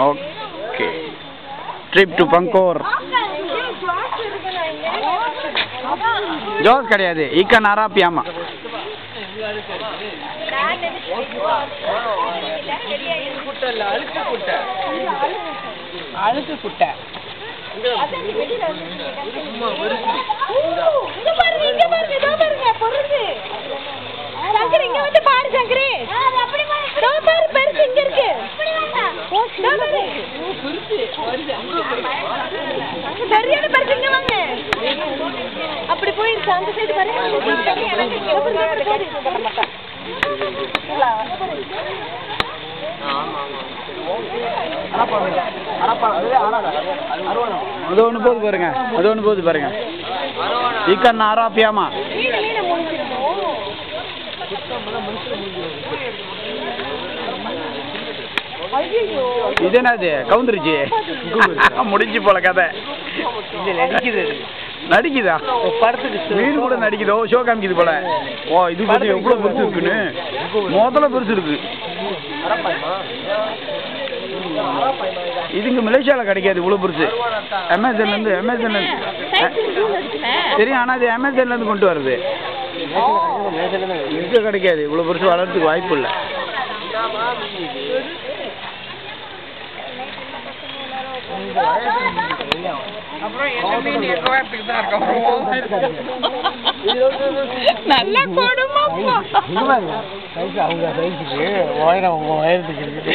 Okay. Trip to Pangkor. ஜோஸ் கிடையாது, இக்கன் அராப்பியாமா. அழுக்கு குட்டை. அப்படி போயிருச்சு அந்த சைடு அது ஒண்ணு போது பாருங்க, அது ஒண்ணு போது பாருங்க. இக்கன் அராப்பியாமா. இது என்னது கவுந்துருச்சு, முடிஞ்சு போல கதை. நடிக்குதா படத்துக்கு? மீன் கூட நடிக்குதோ, ஷோ காமிக்குது போல. ஓ இது கொஞ்சம் எவ்வளவு பெருசு இருக்குன்னு, முதல்ல பெருசு இருக்கு. இதுங்க மலேசியாவில் கிடைக்காது இவ்வளோ பெருசு. அமேசான்ல இருந்து தெரியும், ஆனால் அது அமேசான்ல இருந்து கொண்டு வருது. இங்கே கிடைக்காது, இவ்வளோ பெருசு வளர்றதுக்கு வாய்ப்பு இல்லை. நல்ல கொடுமை. அவங்க சைஸுக்கு உயரத்துக்கு இருக்குது.